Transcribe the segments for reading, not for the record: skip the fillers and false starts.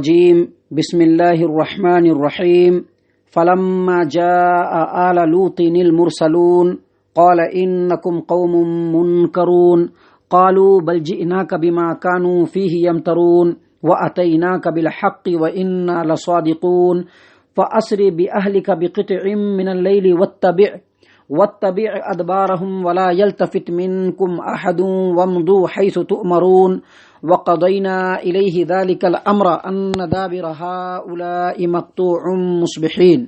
الرجيم بسم الله الرحمن الرحيم فلما جاء آل لوط المرسلون قال إنكم قوم منكرون قالوا بل جئناك بما كانوا فيه يمترون وأتيناك بالحق وإنا لصادقون فأسر بأهلك بقطع من الليل واتبع أدبارهم ولا يلتفت منكم أحد وامضوا حيث تؤمرون وقضينا إليه ذلك الأمر أن دابر هؤلاء مقطوع مصبحين۔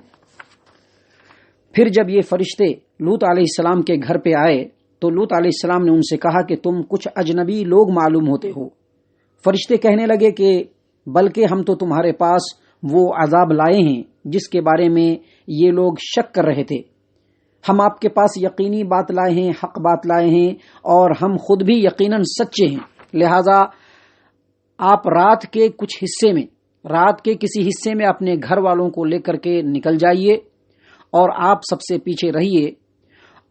پھر جب یہ فرشتے لوط علیہ السلام کے گھر پہ آئے تو لوط علیہ السلام نے ان سے کہا کہ تم کچھ اجنبی لوگ معلوم ہوتے ہو۔ فرشتے کہنے لگے کہ بلکہ ہم تو تمہارے پاس وہ عذاب لائے ہیں جس کے بارے میں یہ لوگ شک کر رہے تھے۔ ہم آپ کے پاس یقینی بات لائے ہیں، حق بات لائے ہیں، اور ہم خود بھی یقیناً سچے ہیں، لہذا آپ رات کے کسی حصے میں اپنے گھر والوں کو لے کر کے نکل جائیے اور آپ سب سے پیچھے رہیے،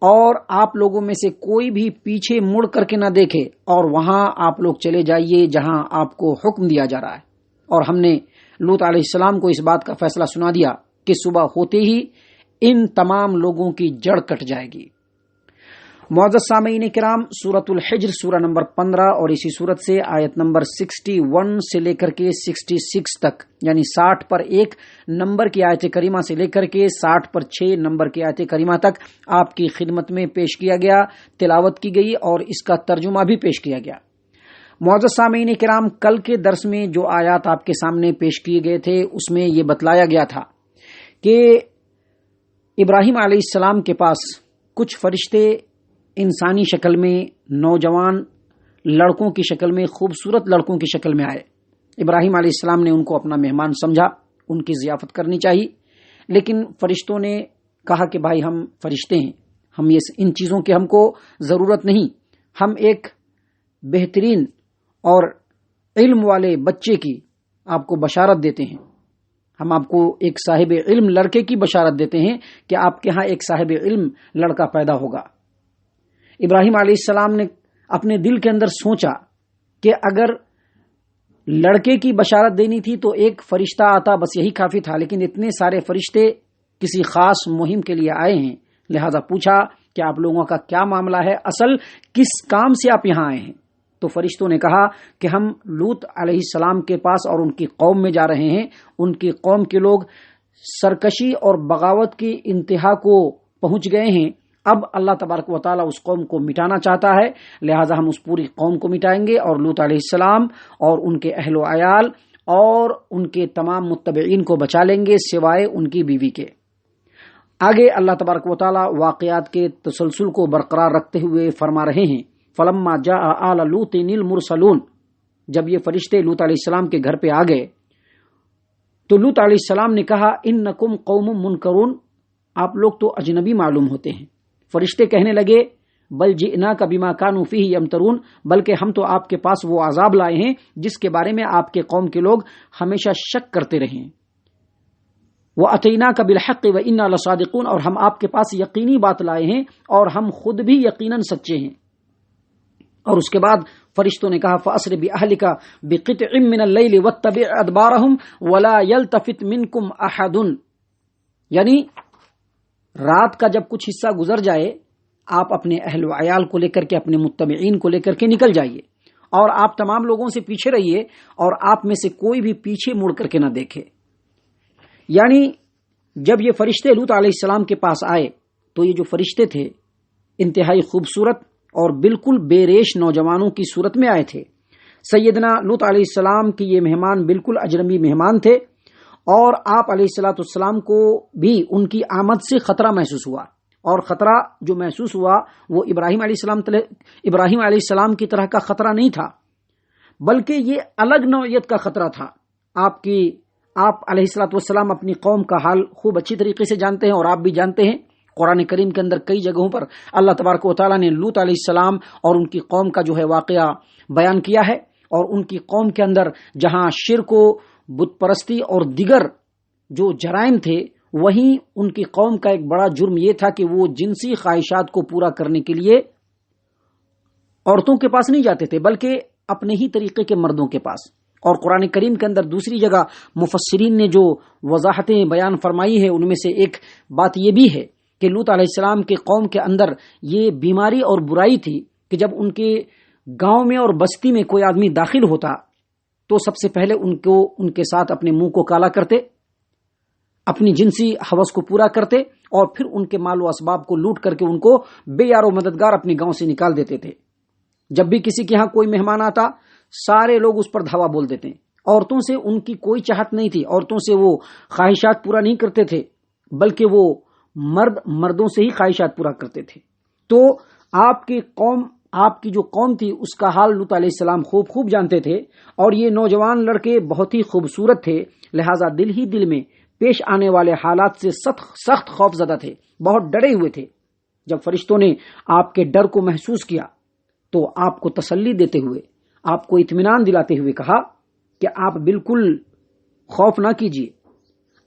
اور آپ لوگوں میں سے کوئی بھی پیچھے مڑ کر کے نہ دیکھے، اور وہاں آپ لوگ چلے جائیے جہاں آپ کو حکم دیا جا رہا ہے۔ اور ہم نے لوط علیہ السلام کو اس بات کا فیصلہ سنا دیا کہ صبح ہوتے ہی ان تمام لوگوں کی جڑ کٹ جائے گی۔ معزز سامعین کرام، سورۃ الحجر سورہ نمبر 15 اور اسی سورت سے آیت نمبر 61 سے لے کر کے 66 تک، یعنی 60 پر 1 نمبر کی آیت کریمہ سے لے کر کے 60 پر 6 نمبر کی آیت کریمہ تک آپ کی خدمت میں پیش کیا گیا، تلاوت کی گئی اور اس کا ترجمہ بھی پیش کیا گیا۔ معزز سامعین کرام، کل کے درس میں جو آیات آپ کے سامنے پیش کیے گئے تھے اس میں یہ بتلایا گیا تھا کہ ابراہیم علیہ السلام کے پاس کچھ فرشتے انسانی شکل میں، نوجوان لڑکوں کی شکل میں، خوبصورت لڑکوں کی شکل میں آئے۔ ابراہیم علیہ السلام نے ان کو اپنا مہمان سمجھا، ان کی ضیافت کرنی چاہیے، لیکن فرشتوں نے کہا کہ بھائی ہم فرشتے ہیں، ان چیزوں کی ہم کو ضرورت نہیں، ہم ایک بہترین اور علم والے بچے کی آپ کو بشارت دیتے ہیں، ہم آپ کو ایک صاحب علم لڑکے کی بشارت دیتے ہیں کہ آپ کے ہاں ایک صاحب علم لڑکا پیدا ہوگا۔ ابراہیم علیہ السلام نے اپنے دل کے اندر سوچا کہ اگر لڑکے کی بشارت دینی تھی تو ایک فرشتہ آتا، بس یہی کافی تھا، لیکن اتنے سارے فرشتے کسی خاص مہم کے لیے آئے ہیں، لہذا پوچھا کہ آپ لوگوں کا کیا معاملہ ہے، اصل کس کام سے آپ یہاں آئے ہیں؟ تو فرشتوں نے کہا کہ ہم لوط علیہ السلام کے پاس اور ان کی قوم میں جا رہے ہیں، ان کی قوم کے لوگ سرکشی اور بغاوت کی انتہا کو پہنچ گئے ہیں، اب اللہ تبارک و تعالیٰ اس قوم کو مٹانا چاہتا ہے، لہٰذا ہم اس پوری قوم کو مٹائیں گے، اور لوط علیہ السلام اور ان کے اہل و عیال اور ان کے تمام متبعین کو بچا لیں گے سوائے ان کی بیوی کے۔ آگے اللہ تبارک و تعالیٰ واقعات کے تسلسل کو برقرار رکھتے ہوئے فرما رہے ہیں، فلما جاء آل لوط المرسلون، جب یہ فرشتے لوط علیہ السلام کے گھر پہ آ گئے تو لوط علیہ السلام نے کہا انکم قوم منکرون، آپ لوگ تو اجنبی معلوم ہوتے ہیں۔ فرشتے کہنے لگے بل جئناک بما کانوا فیہ یمترون، بلکہ ہم تو آپ کے پاس وہ عذاب لائے ہیں جس کے بارے میں آپ کے قوم کے لوگ ہمیشہ شک کرتے رہے ہیں۔ وَأَتَيْنَاكَ بِالْحَقِّ وَإِنَّا لَصَادِقُونَ، اور ہم آپ کے پاس یقینی بات لائے ہیں اور ہم خود بھی یقیناً سچے ہیں۔ اور اس کے بعد فرشتوں نے کہا فَأَسْرِ بِأَهْلِكَ بِقِطْعٍ مِّنَ اللَّيْلِ وَاتَّبِعْ أَدْبَارَهُمْ وَلَا يَلْتَفِتْ مِنكُمْ أَحَدٌ، یعنی رات کا جب کچھ حصہ گزر جائے آپ اپنے اہل و عیال کو لے کر کے، اپنے متبعین کو لے کر کے نکل جائیے، اور آپ تمام لوگوں سے پیچھے رہیے، اور آپ میں سے کوئی بھی پیچھے مڑ کر کے نہ دیکھے۔ یعنی جب یہ فرشتے لوط علیہ السلام کے پاس آئے تو یہ جو فرشتے تھے انتہائی خوبصورت اور بالکل بے ریش نوجوانوں کی صورت میں آئے تھے۔ سیدنا لوط علیہ السلام کی یہ مہمان بالکل اجنبی مہمان تھے، اور آپ علیہ الصلاۃ والسلام کو بھی ان کی آمد سے خطرہ محسوس ہوا، اور خطرہ جو محسوس ہوا وہ ابراہیم علیہ السلام کی طرح کا خطرہ نہیں تھا، بلکہ یہ الگ نوعیت کا خطرہ تھا۔ آپ علیہ الصلاۃ والسلام اپنی قوم کا حال خوب اچھی طریقے سے جانتے ہیں، اور آپ بھی جانتے ہیں، قرآن کریم کے اندر کئی جگہوں پر اللہ تبارک و تعالیٰ نے لوط علیہ السلام اور ان کی قوم کا جو ہے واقعہ بیان کیا ہے، اور ان کی قوم کے اندر جہاں شرک و بت پرستی اور دیگر جو جرائم تھے، وہیں ان کی قوم کا ایک بڑا جرم یہ تھا کہ وہ جنسی خواہشات کو پورا کرنے کے لیے عورتوں کے پاس نہیں جاتے تھے، بلکہ اپنے ہی طریقے کے مردوں کے پاس، اور قرآن کریم کے اندر دوسری جگہ مفسرین نے جو وضاحتیں بیان فرمائی ہیں ان میں سے ایک بات یہ بھی ہے کہ لوط علیہ السلام کے قوم کے اندر یہ بیماری اور برائی تھی کہ جب ان کے گاؤں میں اور بستی میں کوئی آدمی داخل ہوتا تو سب سے پہلے ان کے ساتھ اپنے منہ کو کالا کرتے، اپنی جنسی ہوس کو پورا کرتے اور پھر ان کے مال و اسباب کو لوٹ کر کے ان کو بے یار و مددگار اپنے گاؤں سے نکال دیتے تھے۔ جب بھی کسی کے ہاں کوئی مہمان آتا سارے لوگ اس پر دھاوا بول دیتے۔ عورتوں سے ان کی کوئی چاہت نہیں تھی، عورتوں سے وہ خواہشات پورا نہیں کرتے تھے، بلکہ وہ مردوں سے ہی خواہشات پورا کرتے تھے۔ تو آپ کی جو قوم تھی اس کا حال لوط علیہ السلام خوب جانتے تھے، اور یہ نوجوان لڑکے بہت ہی خوبصورت تھے، لہٰذا دل ہی دل میں پیش آنے والے حالات سے سخت خوف زدہ تھے، بہت ڈرے ہوئے تھے۔ جب فرشتوں نے آپ کے ڈر کو محسوس کیا تو آپ کو تسلی دیتے ہوئے، آپ کو اطمینان دلاتے ہوئے کہا کہ آپ بالکل خوف نہ کیجیے،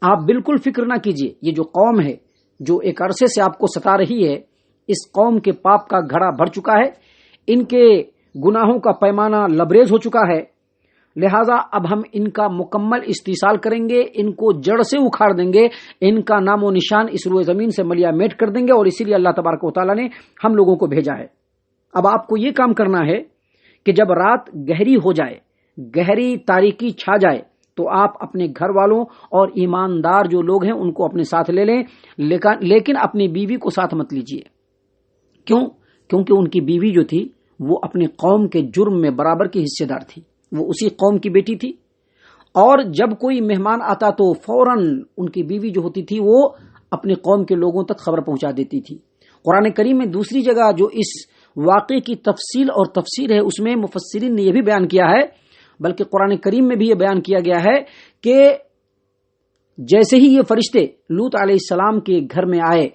آپ بالکل فکر نہ کیجیے، یہ جو قوم ہے جو ایک عرصے سے آپ کو ستا رہی ہے، اس قوم کے پاپ کا گھڑا بھر چکا ہے، ان کے گناہوں کا پیمانہ لبریز ہو چکا ہے، لہٰذا اب ہم ان کا مکمل استحصال کریں گے، ان کو جڑ سے اکھاڑ دیں گے، ان کا نام و نشان اس روئے زمین سے ملیا میٹ کر دیں گے، اور اسی لیے اللہ تبارک و تعالیٰ نے ہم لوگوں کو بھیجا ہے۔ اب آپ کو یہ کام کرنا ہے کہ جب رات گہری ہو جائے، گہری تاریکی چھا جائے، تو آپ اپنے گھر والوں اور ایماندار جو لوگ ہیں ان کو اپنے ساتھ لے لیں، لیکن اپنی بیوی کو ساتھ مت لیجیے۔ کیونکہ ان کی بیوی جو تھی وہ اپنی قوم کے جرم میں برابر کی حصے دار تھی، وہ اسی قوم کی بیٹی تھی، اور جب کوئی مہمان آتا تو فوراً ان کی بیوی جو ہوتی تھی وہ اپنی قوم کے لوگوں تک خبر پہنچا دیتی تھی۔ قرآن کریم میں دوسری جگہ جو اس واقعے کی تفصیل اور تفسیر ہے اس میں مفسرین نے یہ بھی بیان کیا ہے، بلکہ قرآن کریم میں بھی یہ بیان کیا گیا ہے کہ جیسے ہی یہ فرشتے لوط علیہ السلام کے گھر میں آئے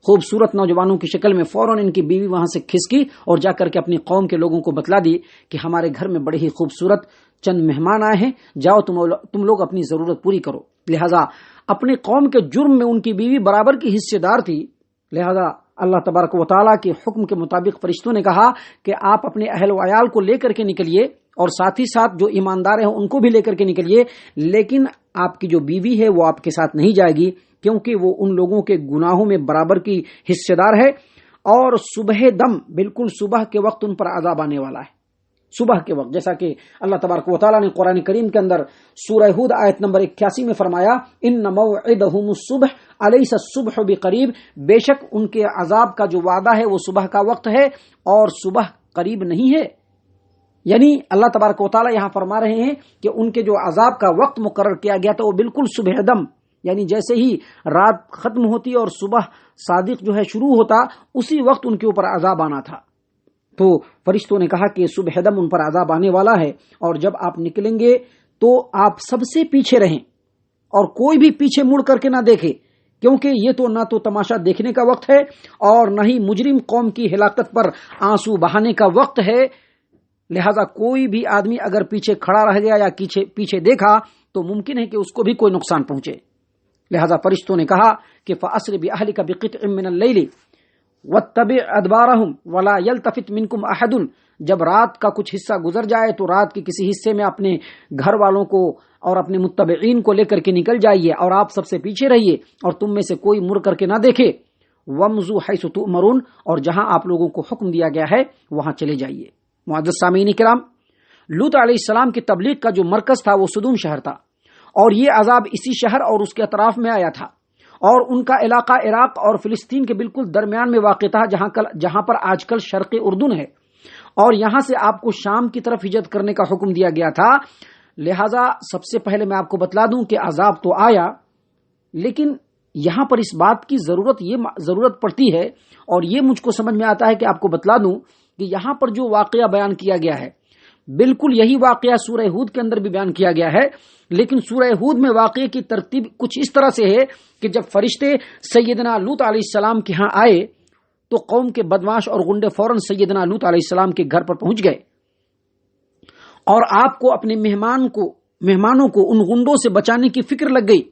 خوبصورت نوجوانوں کی شکل میں، فوراً ان کی بیوی وہاں سے کھسکی اور جا کر کے اپنی قوم کے لوگوں کو بتلا دی کہ ہمارے گھر میں بڑے ہی خوبصورت چند مہمان آئے ہیں، جاؤ تم لوگ اپنی ضرورت پوری کرو۔ لہذا اپنی قوم کے جرم میں ان کی بیوی برابر کی حصے دار تھی، لہذا اللہ تبارک و تعالیٰ کے حکم کے مطابق فرشتوں نے کہا کہ آپ اپنے اہل و عیال کو لے کر کے نکلیے، اور ساتھ ہی ساتھ جو ایماندار ہیں ان کو بھی لے کر کے نکلیے، لیکن آپ کی جو بیوی ہے وہ آپ کے ساتھ نہیں جائے گی، کیونکہ وہ ان لوگوں کے گناہوں میں برابر کی حصے دار ہے، اور صبح دم بالکل صبح کے وقت ان پر عذاب آنے والا ہے۔ صبح کے وقت، جیسا کہ اللہ تبارک و تعالیٰ نے قرآن کریم کے اندر سورہ ہود آیت نمبر 81 میں فرمایا، ان موعدہم الصبح الیس الصبح بقریب، بے شک ان کے عذاب کا جو وعدہ ہے وہ صبح کا وقت ہے اور صبح قریب نہیں ہے۔ یعنی اللہ تبارک و تعالیٰ یہاں فرما رہے ہیں کہ ان کے جو عذاب کا وقت مقرر کیا گیا تھا وہ بالکل صبح دم، یعنی جیسے ہی رات ختم ہوتی اور صبح صادق جو ہے شروع ہوتا، اسی وقت ان کے اوپر عذاب آنا تھا۔ تو فرشتوں نے کہا کہ صبح دم ان پر عذاب آنے والا ہے، اور جب آپ نکلیں گے تو آپ سب سے پیچھے رہیں اور کوئی بھی پیچھے مڑ کر کے نہ دیکھے، کیونکہ یہ تو نہ تو تماشا دیکھنے کا وقت ہے اور نہ ہی مجرم قوم کی ہلاکت پر آنسو بہانے کا وقت ہے۔ لہذا کوئی بھی آدمی اگر پیچھے کھڑا رہ گیا یا پیچھے دیکھا تو ممکن ہے کہ اس کو بھی کوئی نقصان پہنچے۔ لہذا فرشتوں نے کہا کہ فَأَسْرِ بِأَهْلِكَ بِقِطْعٍ مِّنَ اللَّيْلِ وَاتَّبِعْ أَدْبَارَهُمْ وَلَا يَلْتَفِتْ مِنْكُمْ أَحَدٌ، جب رات کا کچھ حصہ گزر جائے تو رات کے کسی حصے میں اپنے گھر والوں کو اور اپنے متبعین کو لے کر کے نکل جائیے، اور آپ سب سے پیچھے رہیے اور تم میں سے کوئی مڑ کر کے نہ دیکھے۔ وَامْضُوا حَيْثُ تُؤْمَرُونَ، اور جہاں آپ لوگوں کو حکم دیا گیا ہے وہاں چلے جائیے۔ معزز سامعین کرام، لوط علیہ السلام کی تبلیغ کا جو مرکز تھا وہ سدوم شہر تھا، اور یہ عذاب اسی شہر اور اس کے اطراف میں آیا تھا، اور ان کا علاقہ عراق اور فلسطین کے بالکل درمیان میں واقع تھا، جہاں پر آج کل شرق اردن ہے، اور یہاں سے آپ کو شام کی طرف ہجرت کرنے کا حکم دیا گیا تھا۔ لہذا سب سے پہلے میں آپ کو بتلا دوں کہ عذاب تو آیا، لیکن یہاں پر اس بات کی ضرورت پڑتی ہے، اور یہ مجھ کو سمجھ میں آتا ہے کہ آپ کو بتلا دوں کہ یہاں پر جو واقعہ بیان کیا گیا ہے بالکل یہی واقعہ سورہ ہود کے اندر بھی بیان کیا گیا ہے، لیکن سورہ ہود میں واقعے کی ترتیب کچھ اس طرح سے ہے کہ جب فرشتے سیدنا لوط علیہ السلام کے ہاں آئے تو قوم کے بدماش اور غنڈے فوراً سیدنا لوط علیہ السلام کے گھر پر پہنچ گئے، اور آپ کو اپنے مہمانوں کو ان غنڈوں سے بچانے کی فکر لگ گئی،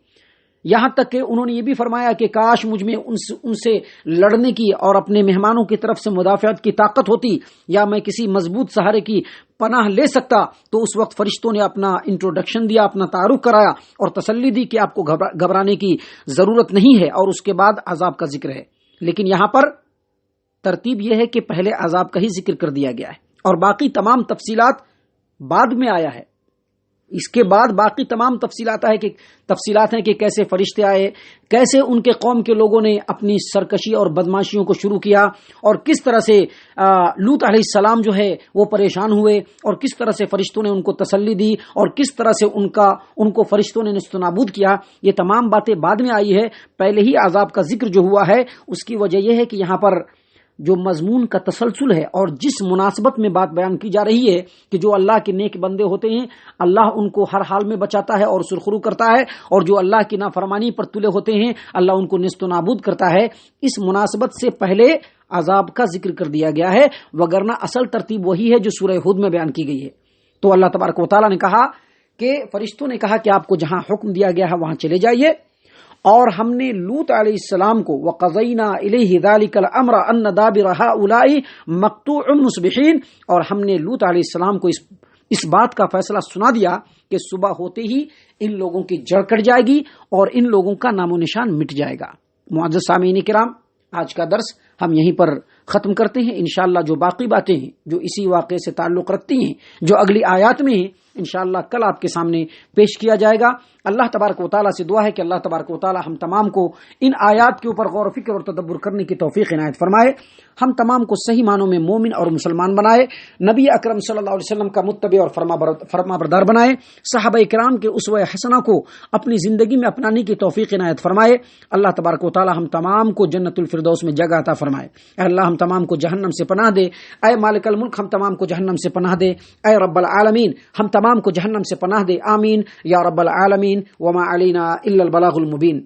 یہاں تک کہ انہوں نے یہ بھی فرمایا کہ کاش مجھ میں ان سے لڑنے کی اور اپنے مہمانوں کی طرف سے مدافعت کی طاقت ہوتی، یا میں کسی مضبوط سہارے کی پناہ لے سکتا تو اس وقت فرشتوں نے اپنا انٹروڈکشن دیا، اپنا تعارف کرایا اور تسلی دی کہ آپ کو گھبرانے کی ضرورت نہیں ہے، اور اس کے بعد عذاب کا ذکر ہے۔ لیکن یہاں پر ترتیب یہ ہے کہ پہلے عذاب کا ہی ذکر کر دیا گیا ہے اور باقی تمام تفصیلات بعد میں آیا ہے۔ اس کے بعد باقی تمام تفصیلات ہیں کہ کیسے فرشتے آئے، کیسے ان کے قوم کے لوگوں نے اپنی سرکشی اور بدماشیوں کو شروع کیا، اور کس طرح سے لوط علیہ السلام جو ہے وہ پریشان ہوئے، اور کس طرح سے فرشتوں نے ان کو تسلی دی، اور کس طرح سے ان کو فرشتوں نے نیست و نابود کیا۔ یہ تمام باتیں بعد میں آئی ہے، پہلے ہی عذاب کا ذکر جو ہوا ہے اس کی وجہ یہ ہے کہ یہاں پر جو مضمون کا تسلسل ہے اور جس مناسبت میں بات بیان کی جا رہی ہے کہ جو اللہ کے نیک بندے ہوتے ہیں اللہ ان کو ہر حال میں بچاتا ہے اور سرخرو کرتا ہے، اور جو اللہ کی نافرمانی پر تلے ہوتے ہیں اللہ ان کو نیست و نابود کرتا ہے، اس مناسبت سے پہلے عذاب کا ذکر کر دیا گیا ہے، وگرنہ اصل ترتیب وہی ہے جو سورہ ہود میں بیان کی گئی ہے۔ تو اللہ تبارک و تعالیٰ نے کہا کہ فرشتوں نے کہا کہ آپ کو جہاں حکم دیا گیا ہے وہاں چلے جائیے، اور ہم نے لوط علیہ السلام کو وَقَضَيْنَا إِلَيْهِ ذَلِكَ الْأَمْرَ أَنَّ دَابِرَ هَؤُلَاءِ مَقْطُوعٌ مُصْبِحِينَ، اور ہم نے لوط علیہ السلام کو اس بات کا فیصلہ سنا دیا کہ صبح ہوتے ہی ان لوگوں کی جڑ کٹ جائے گی اور ان لوگوں کا نام و نشان مٹ جائے گا۔ معزز سامعین کرام، آج کا درس ہم یہیں پر ختم کرتے ہیں۔ انشاءاللہ جو باقی باتیں ہیں جو اسی واقعے سے تعلق رکھتی ہیں، جو اگلی آیات میں ہیں، انشاءاللہ کل آپ کے سامنے پیش کیا جائے گا۔ اللہ تبارک و تعالیٰ سے دعا ہے کہ اللہ تبارک و تعالیٰ ہم تمام کو ان آیات کے اوپر غور و فکر اور تدبر کرنے کی توفیق عنایت فرمائے، ہم تمام کو صحیح معنوں میں مومن اور مسلمان بنائے، نبی اکرم صلی اللہ علیہ وسلم کا متبع اور فرما بردار بنائے، صحابہ کرام کے اسوہ حسنہ کو اپنی زندگی میں اپنانے کی توفیق عنایت فرمائے۔ اللہ تبارک و تعالیٰ ہم تمام کو جنت الفردوس میں جگہ عطا فرمائے۔ اے اللہ ہم تمام کو جہنم سے پناہ دے، اے مالک الملک ہم تمام کو جہنم سے پناہ دے، اے رب العالمین ہم تمام کو جہنم سے پناہ دے، آمین یا رب العالمین۔ وما علینا الا البلاغ المبین۔